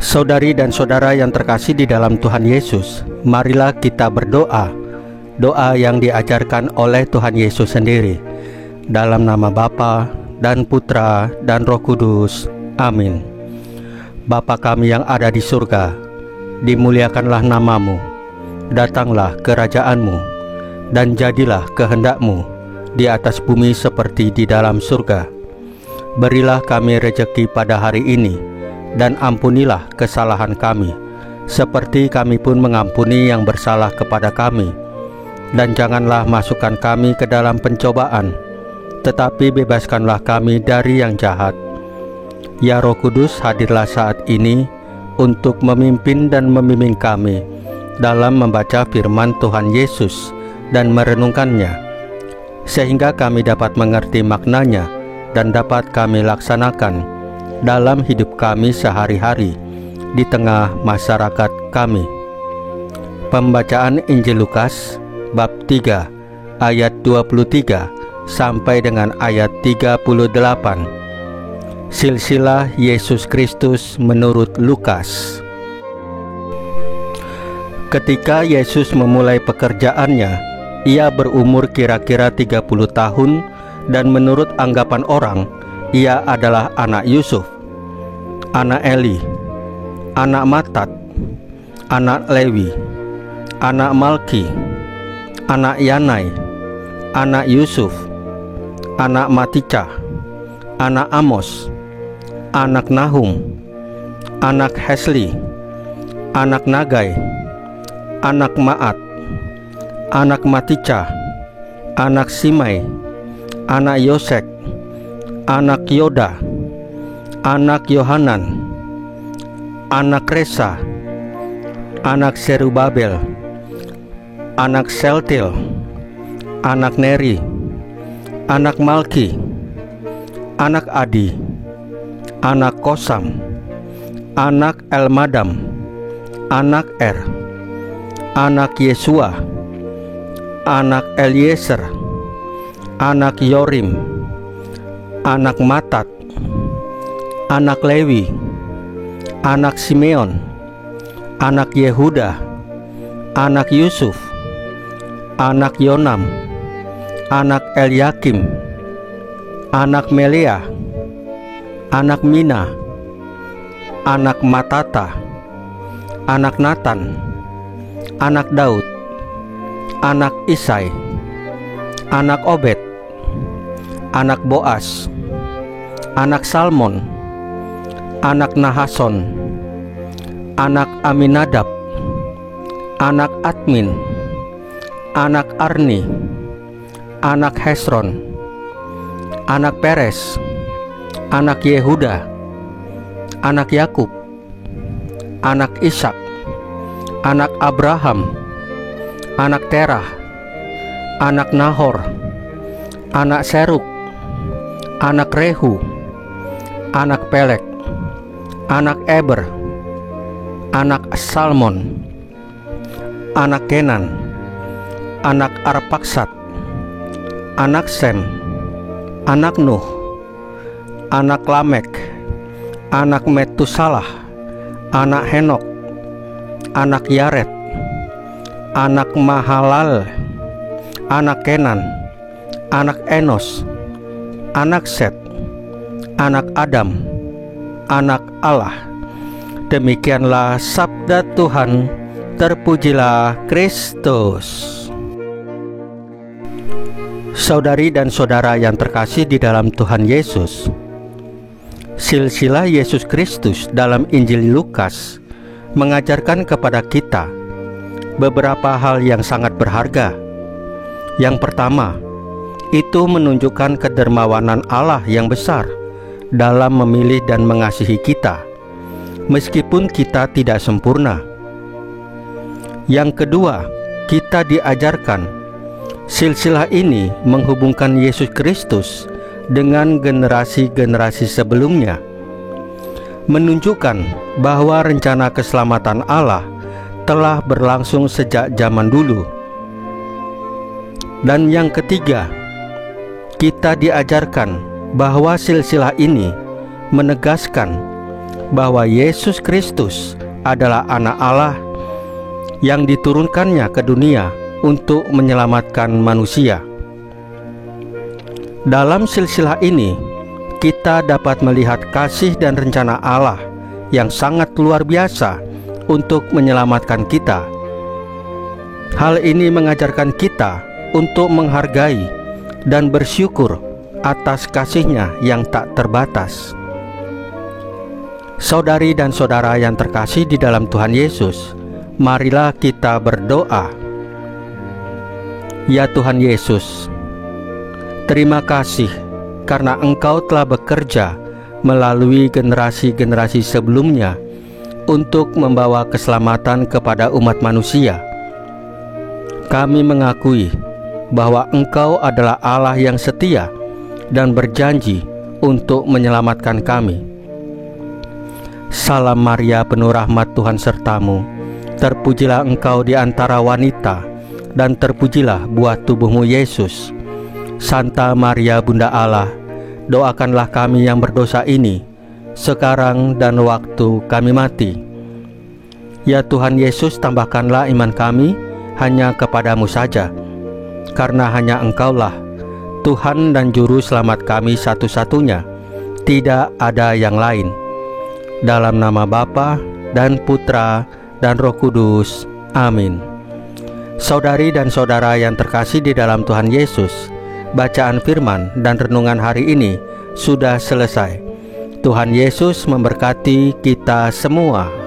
Saudari dan saudara yang terkasih di dalam Tuhan Yesus, marilah kita berdoa, doa yang diajarkan oleh Tuhan Yesus sendiri. Dalam nama Bapa dan Putra dan Roh Kudus. Amin. Bapa kami yang ada di surga, dimuliakanlah namamu, datanglah kerajaanmu, dan jadilah kehendak-mu di atas bumi seperti di dalam surga. Berilah kami rejeki pada hari ini, dan ampunilah kesalahan kami, seperti kami pun mengampuni yang bersalah kepada kami. Dan janganlah masukkan kami ke dalam pencobaan, tetapi bebaskanlah kami dari yang jahat. Ya Roh Kudus, hadirlah saat ini untuk memimpin dan membimbing kami dalam membaca firman Tuhan Yesus dan merenungkannya, sehingga kami dapat mengerti maknanya dan dapat kami laksanakan dalam hidup kami sehari-hari di tengah masyarakat kami. Pembacaan Injil Lukas bab 3 ayat 23 sampai dengan ayat 38. Silsilah Yesus Kristus menurut Lukas. Ketika Yesus memulai pekerjaannya, ia berumur kira-kira 30 tahun, dan menurut anggapan orang, ia adalah anak Yusuf, anak Eli, anak Matat, anak Lewi, anak Malki, anak Yanai, anak Yusuf, anak Matica, anak Amos, anak Nahum, anak Hesli, anak Nagai, anak Maat, anak Matica, anak Simei, anak Yosek, anak Yoda, anak Yohanan, anak Resa, anak Serubabel, anak Seltil, anak Neri, anak Malki, anak Adi, anak Kosam, anak Elmadam, anak Er, anak Yesua, anak Eliezer, anak Yorim, anak Matat, anak Lewi, anak Simeon, anak Yehuda, anak Yusuf, anak Yonam, anak Eliakim, anak Melea, anak Mina, anak Matata, anak Natan, anak Daud, anak Isai, anak Obed, anak Boas, anak Salmon, anak Nahason, anak Aminadab, anak Admin, anak Arni, anak Hesron, anak Peres, anak Yehuda, anak Yakub, anak Ishak, anak Abraham, anak Terah, anak Nahor, anak Seruk, anak Rehu, anak Pelek, anak Eber, anak Salmon, anak Kenan, anak Arpaksad, anak Sem, anak Nuh, anak Lamek, anak Metusalah, anak Henok, anak Yared, anak Mahalal, anak Kenan, anak Enos, anak Set, anak Adam, anak Allah. Demikianlah sabda Tuhan. Terpujilah Kristus. Saudari dan saudara yang terkasih di dalam Tuhan Yesus, silsilah Yesus Kristus dalam Injil Lukas mengajarkan kepada kita beberapa hal yang sangat berharga. Yang pertama, itu menunjukkan kedermawanan Allah yang besar dalam memilih dan mengasihi kita, meskipun kita tidak sempurna. Yang kedua, kita diajarkan silsilah ini menghubungkan Yesus Kristus dengan generasi-generasi sebelumnya, menunjukkan bahwa rencana keselamatan Allah telah berlangsung sejak zaman dulu. Dan yang ketiga, kita diajarkan bahwa silsilah ini menegaskan bahwa Yesus Kristus adalah Anak Allah yang diturunkannya ke dunia untuk menyelamatkan manusia. Dalam silsilah ini, kita dapat melihat kasih dan rencana Allah yang sangat luar biasa untuk menyelamatkan kita. Hal ini mengajarkan kita untuk menghargai dan bersyukur atas kasih-Nya yang tak terbatas. Saudari dan saudara yang terkasih di dalam Tuhan Yesus, marilah kita berdoa. Ya Tuhan Yesus, terima kasih karena Engkau telah bekerja melalui generasi-generasi sebelumnya untuk membawa keselamatan kepada umat manusia. Kami mengakui bahwa Engkau adalah Allah yang setia dan berjanji untuk menyelamatkan kami. Salam Maria, penuh rahmat, Tuhan sertamu. Terpujilah Engkau di antara wanita, dan terpujilah buah tubuhmu Yesus. Santa Maria Bunda Allah, doakanlah kami yang berdosa ini, sekarang dan waktu kami mati. Ya Tuhan Yesus, tambahkanlah iman kami hanya kepadamu saja, karena hanya Engkaulah Tuhan dan Juru Selamat kami satu-satunya, tidak ada yang lain. Dalam nama Bapa dan Putra dan Roh Kudus. Amin. Saudari dan saudara yang terkasih di dalam Tuhan Yesus, bacaan firman dan renungan hari ini sudah selesai. Tuhan Yesus memberkati kita semua.